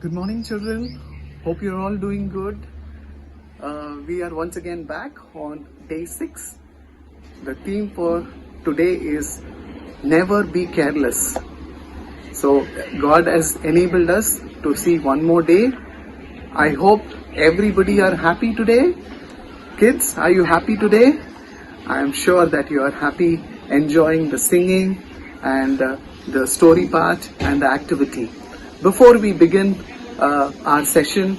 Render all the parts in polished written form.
Good morning, children. Hope you're all doing good. We are once again back on day 6. The theme for today is Never Be Careless. So, God has enabled us to see one more day. I hope everybody are happy today. Kids, are you happy today? I am sure that you are happy enjoying the singing and the story part and the activity. Before we begin our session,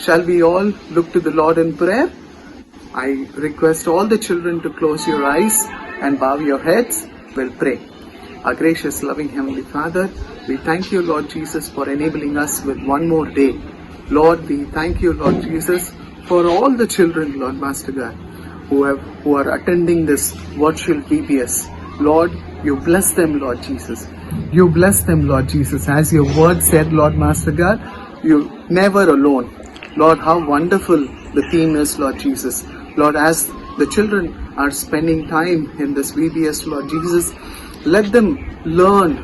shall we all look to the Lord in prayer? I request all the children to close your eyes and bow your heads. We'll pray. Our gracious, loving Heavenly Father, we thank you, Lord Jesus, for enabling us with one more day. Lord, we thank you, Lord Jesus, for all the children, Lord Master God, who are attending this virtual VBS. Lord, you bless them, Lord Jesus. You bless them, Lord Jesus. As your word said, Lord Master God, you never alone. Lord, how wonderful the theme is, Lord Jesus. Lord, as the children are spending time in this VBS, Lord Jesus, let them learn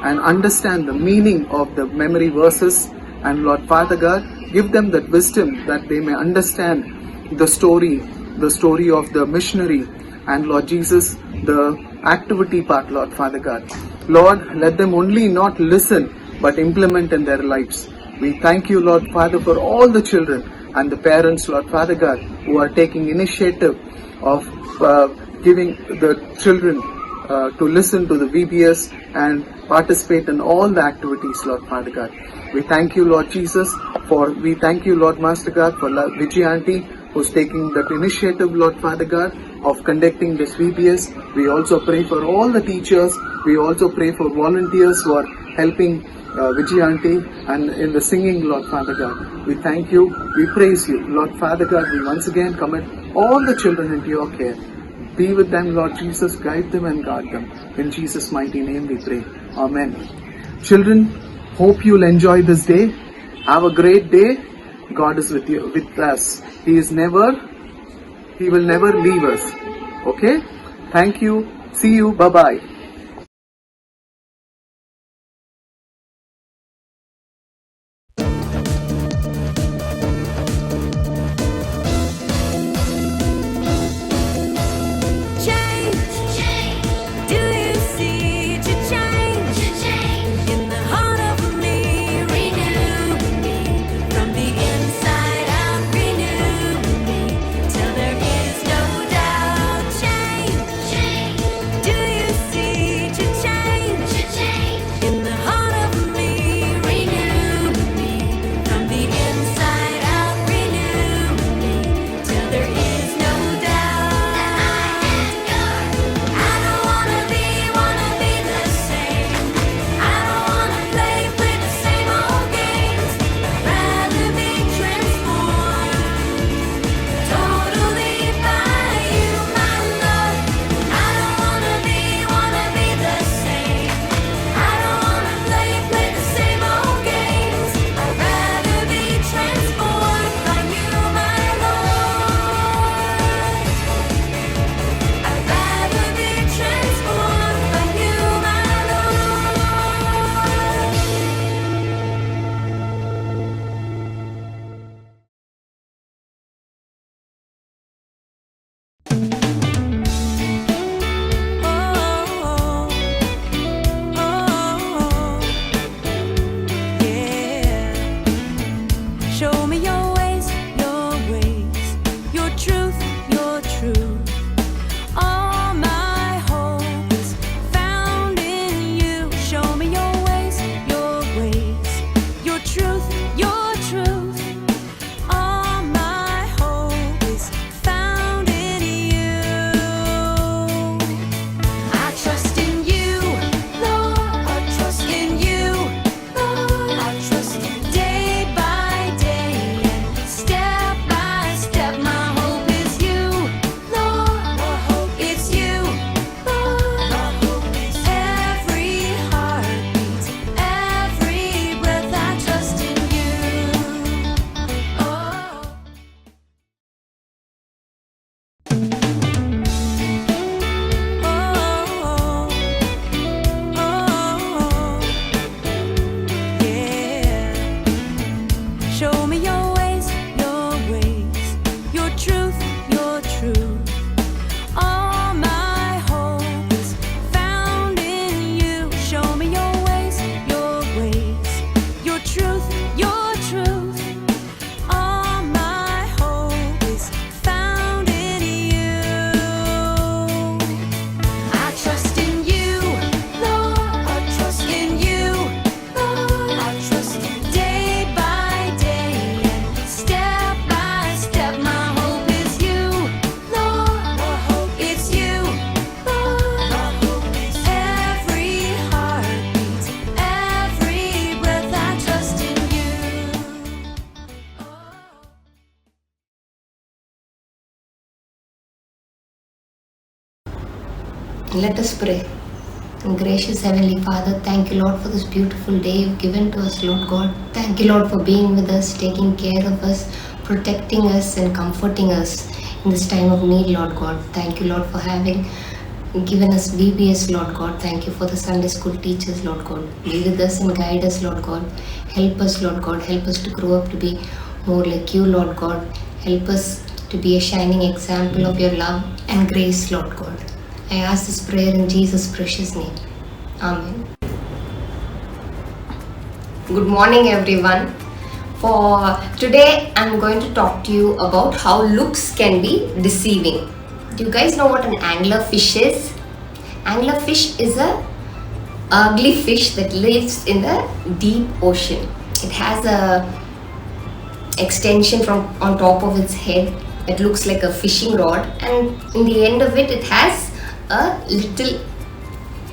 and understand the meaning of the memory verses. And Lord Father God, give them that wisdom that they may understand the story of the missionary, and Lord Jesus, the activity part, Lord Father God. Lord, let them only not listen but implement in their lives. We thank you, Lord Father, for all the children and the parents, Lord Father God, who are taking initiative of giving the children to listen to the VBS and participate in all the activities, Lord Father God. We thank you, Lord Jesus, we thank you, Lord Master God, for Vijay Auntie, who's taking that initiative, Lord Father God, of conducting this VBS. We also pray for all the teachers. We also pray for volunteers who are helping Vijay Auntie and in the singing, Lord Father God. We thank you. We praise you. Lord Father God, we once again commit all the children into your care. Be with them, Lord Jesus. Guide them and guard them. In Jesus' mighty name we pray. Amen. Children, hope you'll enjoy this day. Have a great day. God is with you, with us. He will never leave us. Okay? Thank you. See you. Bye-bye. Do you see Let us pray. Gracious Heavenly Father, thank you, Lord, for this beautiful day you've given to us, Lord God. Thank you, Lord, for being with us, taking care of us, protecting us, and comforting us in this time of need, Lord God. Thank you, Lord, for having given us VBS, Lord God. Thank you for the Sunday school teachers, Lord God. Be with us and guide us, Lord God. Help us, Lord God. Help us to grow up to be more like you, Lord God. Help us to be a shining example of your love and grace, Lord God. I ask this prayer in Jesus' precious name. Amen. Good morning, everyone. For today, I'm going to talk to you about how looks can be deceiving. Do you guys know what an anglerfish is? Anglerfish is a ugly fish that lives in the deep ocean. It has a extension from on top of its head that looks like a fishing rod, and in the end of it, it has a little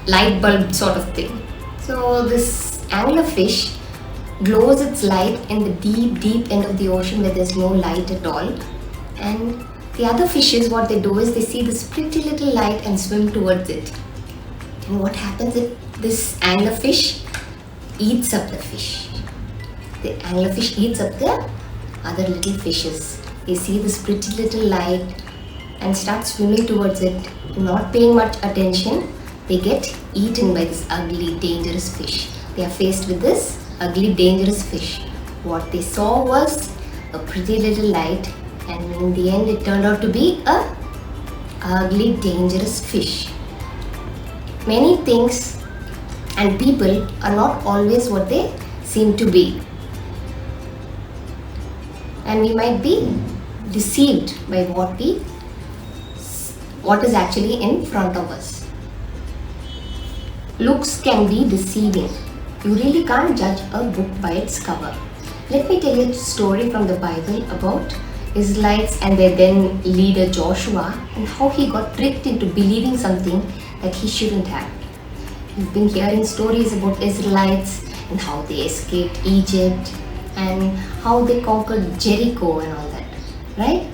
light bulb sort of thing. So this anglerfish glows its light in the deep end of the ocean where there's no light at all, and the other fishes, what they do is they see this pretty little light and swim towards it. And what happens if this anglerfish eats up the fish? The anglerfish eats up the other little fishes. They see this pretty little light and start swimming towards it, not paying much attention. They get eaten by this ugly, dangerous fish. They are faced with this ugly, dangerous fish. What they saw was a pretty little light, and in the end it turned out to be a ugly, dangerous fish. Many things and people are not always what they seem to be, and we might be deceived by what is actually in front of us. Looks can be deceiving. You really can't judge a book by its cover. Let me tell you a story from the Bible about Israelites and their then leader Joshua, and how he got tricked into believing something that he shouldn't have. You've been hearing stories about Israelites and how they escaped Egypt and how they conquered Jericho and all that, right?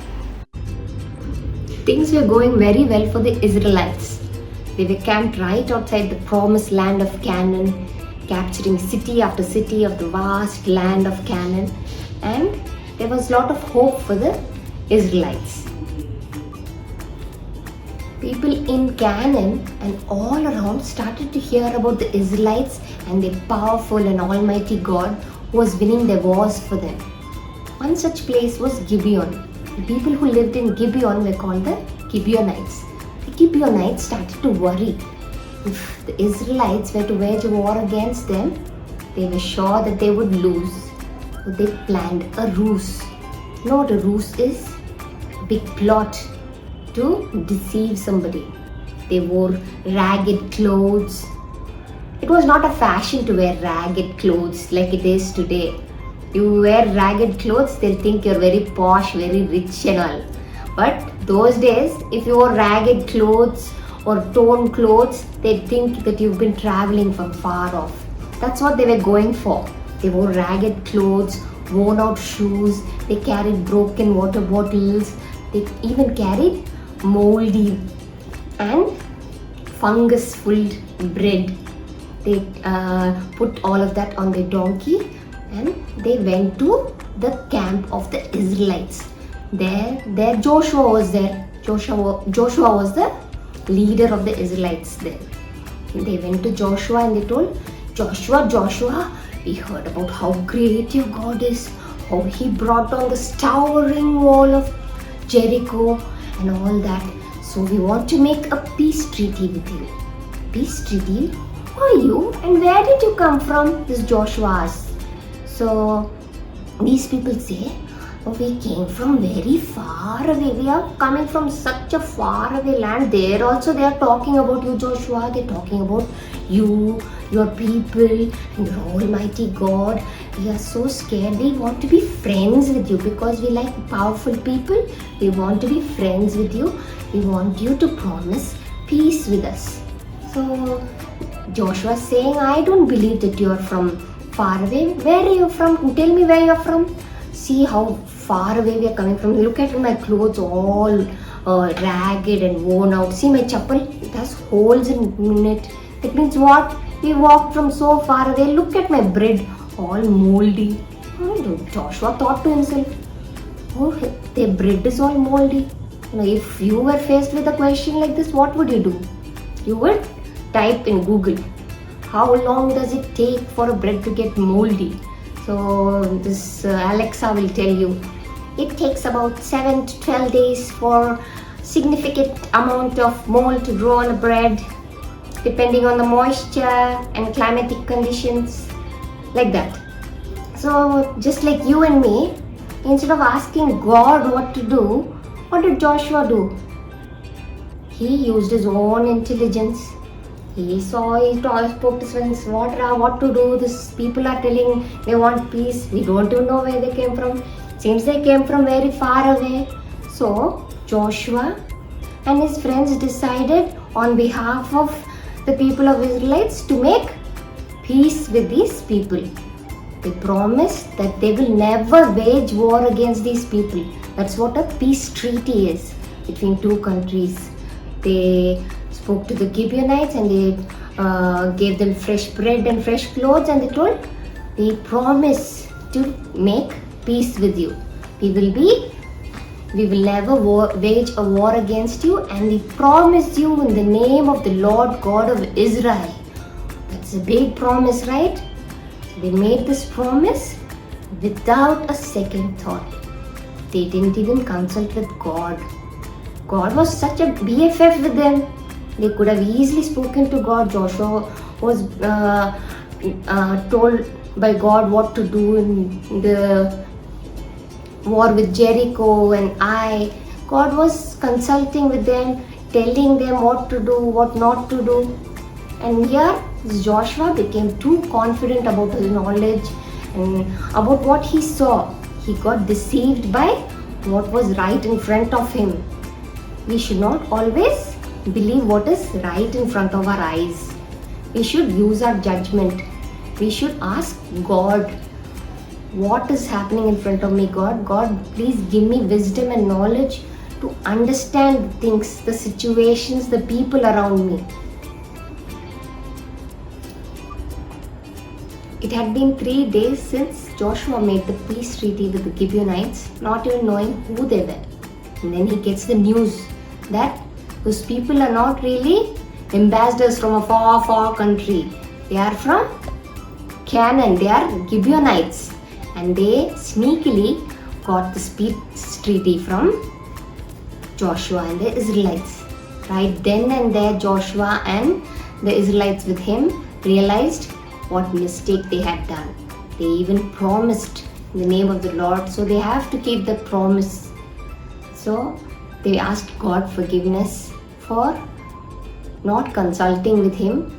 Things were going very well for the Israelites. They were camped right outside the promised land of Canaan, capturing city after city of the vast land of Canaan, and there was a lot of hope for the Israelites. People in Canaan and all around started to hear about the Israelites and their powerful and almighty God who was winning their wars for them. One such place was Gibeon. The people who lived in Gibeon were called the Gibeonites. The Gibeonites started to worry. If the Israelites were to wage war against them, they were sure that they would lose. So they planned a ruse. You know what a ruse is? A big plot to deceive somebody. They wore ragged clothes. It was not a fashion to wear ragged clothes like it is today. You wear ragged clothes, they'll think you're very posh, very rich and all. But those days, if you wore ragged clothes or torn clothes, they'd think that you've been traveling from far off. That's what they were going for. They wore ragged clothes, worn out shoes, they carried broken water bottles, they even carried moldy and fungus-filled bread. They put all of that on their donkey and they went to the camp of the Israelites. There Joshua was there. Joshua was the leader of the Israelites there. They went to Joshua and they told, Joshua, we heard about how great your God is, how he brought down the towering wall of Jericho and all that. So we want to make a peace treaty with you. Peace treaty? Who are you and where did you come from? This Joshua asked. So these people say, we came from very far away. We are coming from such a far away land. There also they are talking about you, Joshua. They are talking about you, your people, and your almighty God. We are so scared. We want to be friends with you because we like powerful people. We want to be friends with you. We want you to promise peace with us. So Joshua is saying, I don't believe that you are from far away. Where are you from? Tell me where you are from. See how far away we are coming from. Look at my clothes, all ragged and worn out. See my chappal, it has holes in it. That means what? We walked from so far away. Look at my bread, all moldy. And Joshua thought to himself, oh, their bread is all moldy. Now, if you were faced with a question like this, what would you do? You would type in Google, how long does it take for a bread to get moldy? So this Alexa will tell you, it takes about 7 to 12 days for significant amount of mold to grow on a bread, depending on the moisture and climatic conditions, like that. So just like you and me, instead of asking God what to do, what did Joshua do? He used his own intelligence. He spoke to his friends, what to do? These people are telling they want peace. We don't even know where they came from. Seems they came from very far away. So Joshua and his friends decided on behalf of the people of Israelites to make peace with these people. They promised that they will never wage war against these people. That's what a peace treaty is between two countries. They spoke to the Gibeonites and they gave them fresh bread and fresh clothes, and they told, we promise to make peace with you. We will never wage a war against you, and we promise you in the name of the Lord God of Israel. That's a big promise, right? So they made this promise without a second thought. They didn't even consult with God. God was such a BFF with them. They could have easily spoken to God. Joshua was told by God what to do in the war with Jericho and Ai. God was consulting with them, telling them what to do, what not to do. And here Joshua became too confident about his knowledge and about what he saw. He got deceived by what was right in front of him. We should not always believe what is right in front of our eyes. We should use our judgment. We should ask God, what is happening in front of me? God, please give me wisdom and knowledge to understand things, the situations, the people around me. It had been 3 days since Joshua made the peace treaty with the Gibeonites, not even knowing who they were. And then he gets the news that those people are not really ambassadors from a far, far country. They are from Canaan. They are Gibeonites. And they sneakily got this peace treaty from Joshua and the Israelites. Right then and there, Joshua and the Israelites with him realized what mistake they had done. They even promised in the name of the Lord, so they have to keep that promise. So they asked God forgiveness for not consulting with him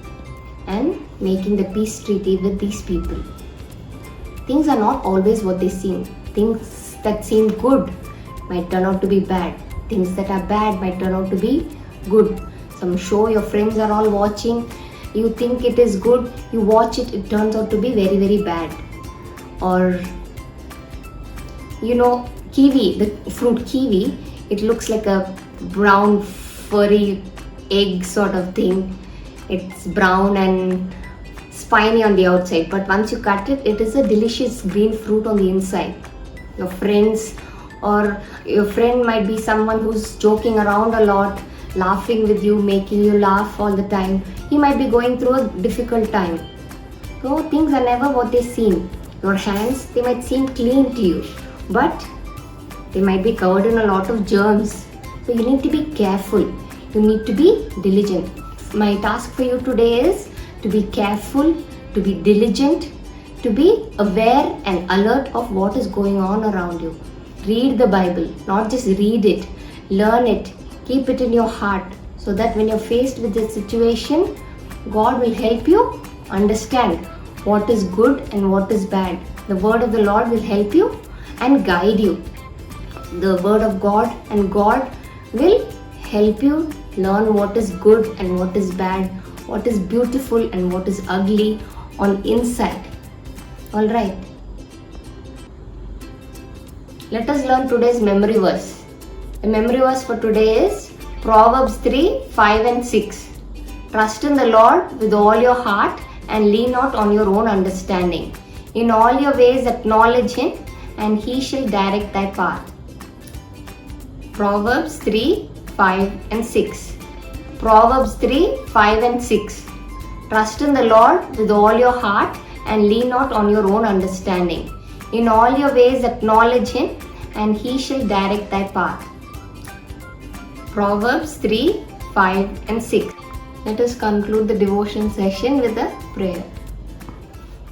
and making the peace treaty with these people. Things are not always what they seem. Things that seem good might turn out to be bad. Things that are bad might turn out to be good. Some show your friends are all watching, you think it is good, you watch it, it turns out to be very, very bad. Or kiwi, the fruit kiwi, it looks like a brown furry egg sort of thing. It's brown and spiny on the outside, but once you cut it, it is a delicious green fruit on the inside. Your friends or your friend might be someone who's joking around a lot, laughing with you, making you laugh all the time. He might be going through a difficult time. So things are never what they seem. Your hands, they might seem clean to you, but they might be covered in a lot of germs. So you need to be careful. You need to be diligent. My task for you today is to be careful, to be diligent, to be aware and alert of what is going on around you. Read the Bible, not just read it. Learn it. Keep it in your heart so that when you're faced with this situation, God will help you understand what is good and what is bad. The word of the Lord will help you and guide you. The word of God and God will help you learn what is good and what is bad, what is beautiful and what is ugly on inside. Alright. Let us learn today's memory verse. The memory verse for today is Proverbs 3, 5 and 6. Trust in the Lord with all your heart and lean not on your own understanding. In all your ways acknowledge Him, and He shall direct thy path. Proverbs 3, 5 and 6. Proverbs 3, 5 and 6. Trust in the Lord with all your heart and lean not on your own understanding. In all your ways acknowledge Him, and He shall direct thy path. Proverbs 3, 5 and 6. Let us conclude the devotion session with a prayer.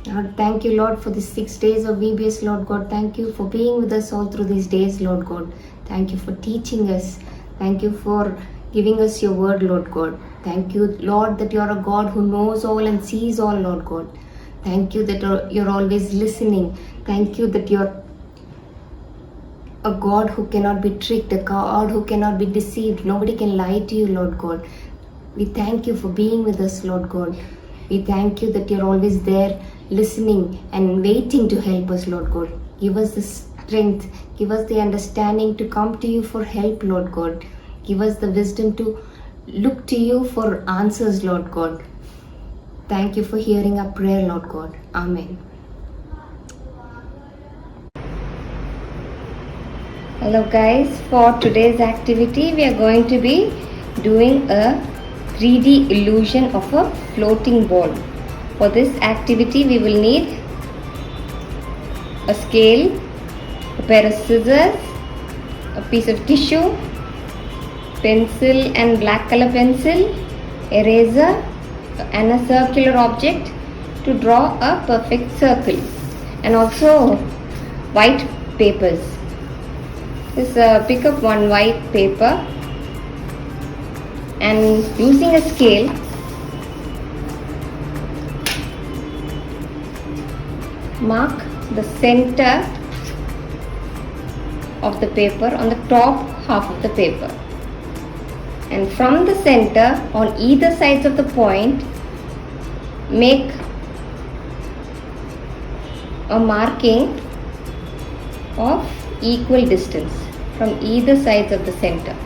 Lord, thank you, Lord, for the 6 days of VBS, Lord God. Thank you for being with us all through these days, Lord God. Thank you for teaching us. Thank you for giving us your word, Lord God. Thank you, Lord, that you are a God who knows all and sees all, Lord God. Thank you that you're always listening. Thank you that you're a God who cannot be tricked, a God who cannot be deceived. Nobody can lie to you, Lord God. We thank you for being with us, Lord God. We thank you that you're always there listening and waiting to help us, Lord God. Give us the strength, give us the understanding to come to you for help, Lord God. Give us the wisdom to look to you for answers, Lord God. Thank you for hearing our prayer, Lord God. Amen. Hello guys, for today's activity we are going to be doing a 3D illusion of a floating ball. For this activity we will need a scale, a pair of scissors, a piece of tissue, pencil and black color pencil, eraser and a circular object to draw a perfect circle, and also white papers. Just pick up one white paper and using a scale mark the center of the paper on the top half of the paper, and from the center on either sides of the point make a marking of equal distance from either sides of the center.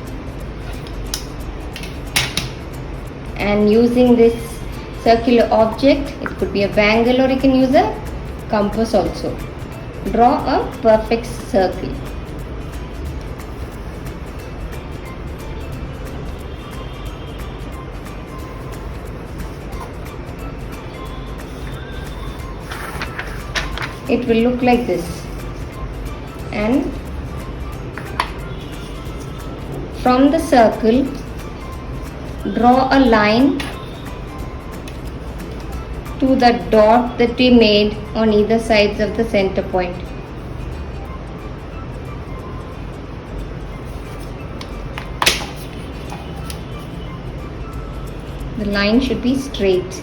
And using this circular object, it could be a bangle or you can use a compass also, draw a perfect circle. It will look like this, and from the circle draw a line to the dot that we made on either sides of the center point. The line should be straight.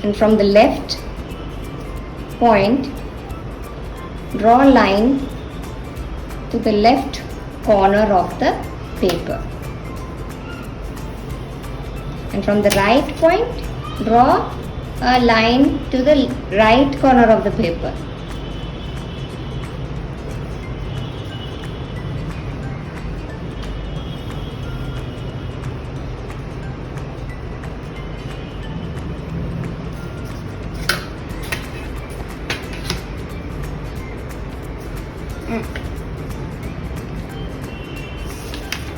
And from the left point, draw a line to the left corner of the paper. And from the right point, draw a line to the right corner of the paper.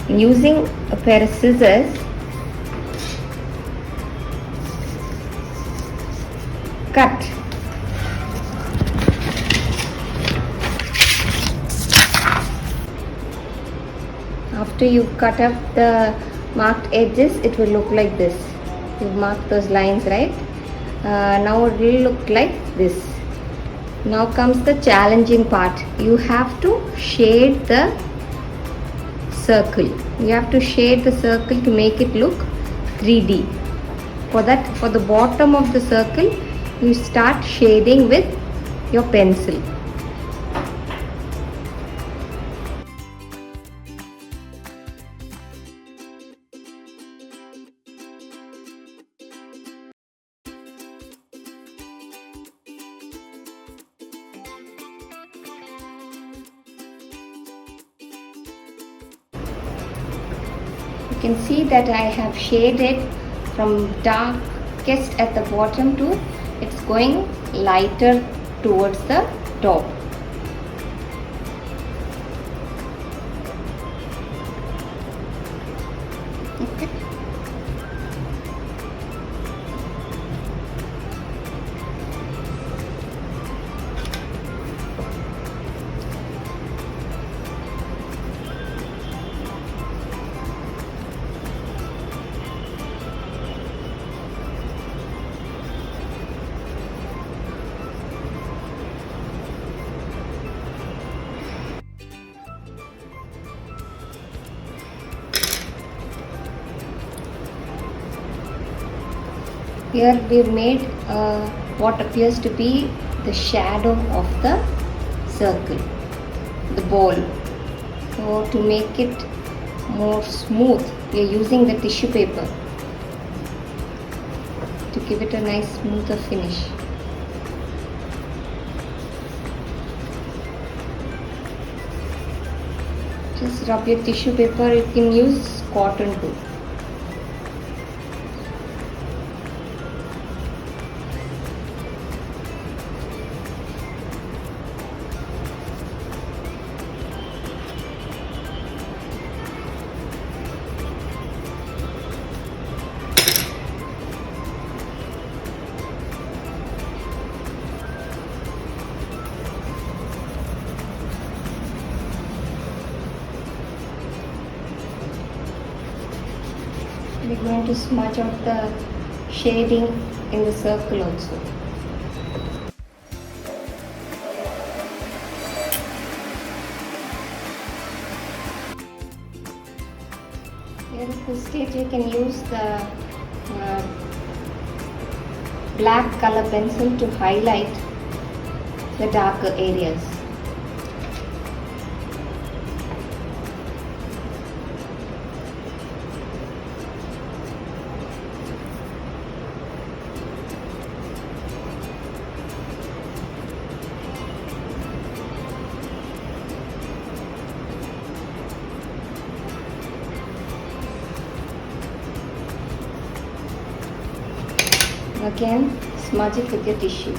Using a pair of scissors, cut after you cut up the marked edges, it will look like this. You've marked those lines, right? Now it will look like this. Now comes the challenging part. You have to shade the circle. You have to shade the circle to make it look 3D. For that, for the bottom of the circle, you start shading with your pencil. You can see that I have shaded from darkest at the bottom to it's going lighter towards the top. Okay. Here we've made what appears to be the shadow of the circle, the ball. So to make it more smooth, we are using the tissue paper to give it a nice smoother finish. Just rub your tissue paper. You can use cotton too. We're going to smudge out the shading in the circle also. Here at this stage you can use the black color pencil to highlight the darker areas. Again, smudge it with your tissue.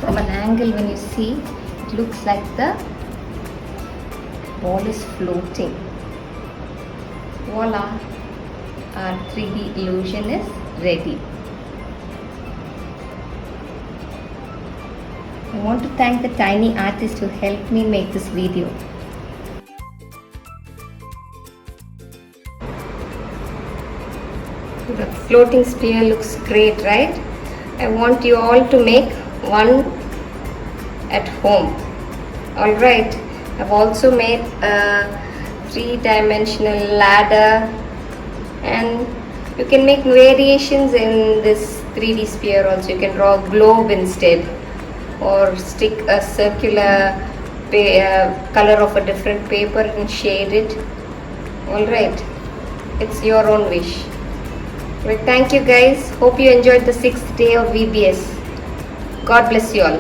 From an angle, when you see, it looks like the ball is floating. Voila, our 3D illusion is ready. I want to thank the tiny artist who helped me make this video. The floating sphere looks great, right? I want you all to make one at home. Alright, I've also made a 3-dimensional ladder, and you can make variations in this 3D sphere also. You can draw a globe instead, or stick a circular color of a different paper and shade it. Alright, it's your own wish. Well, thank you guys. Hope you enjoyed the 6th day of VBS. God bless you all.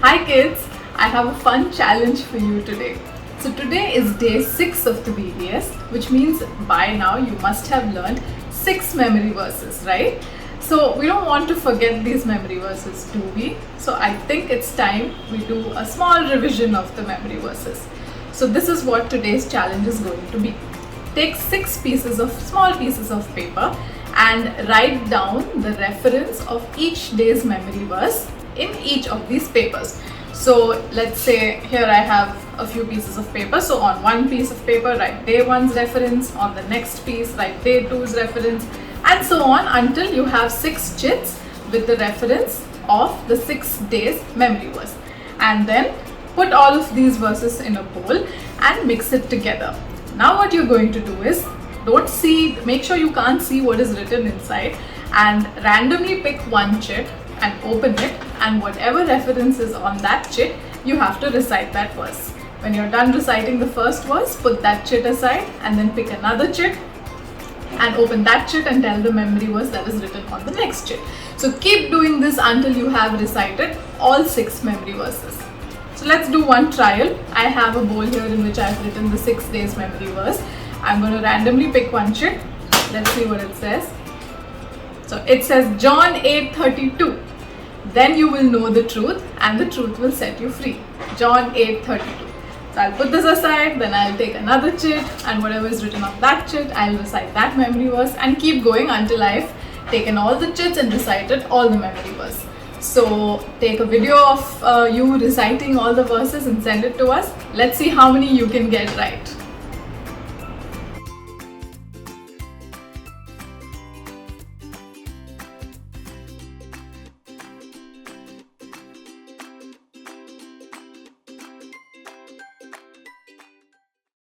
Hi kids, I have a fun challenge for you today. So today is day 6 of the VBS, which means by now you must have learned 6 memory verses, right? So we don't want to forget these memory verses, do we? So I think it's time we do a small revision of the memory verses. So this is what today's challenge is going to be. Take 6 small pieces of paper and write down the reference of each day's memory verse in each of these papers. So let's say here I have a few pieces of paper. So on one piece of paper write day 1's reference, on the next piece write day 2's reference, and so on until you have 6 chits with the reference of the 6 days memory verse. And then put all of these verses in a bowl and mix it together. Now what you're going to do is, make sure you can't see what is written inside, and randomly pick one chit and open it, and whatever reference is on that chit, you have to recite that verse. When you're done reciting the first verse, put that chit aside and then pick another chit and open that chit and tell the memory verse that is written on the next chit. So keep doing this until you have recited all 6 memory verses. So let's do one trial. I have a bowl here in which I've written the 6 days memory verse. I'm going to randomly pick one chit. Let's see what it says. So it says John 8:32. Then you will know the truth and the truth will set you free. John 8:32. So I'll put this aside, then I'll take another chit, and whatever is written on that chit, I'll recite that memory verse and keep going until I've taken all the chits and recited all the memory verse. So take a video of you reciting all the verses and send it to us. Let's see how many you can get right.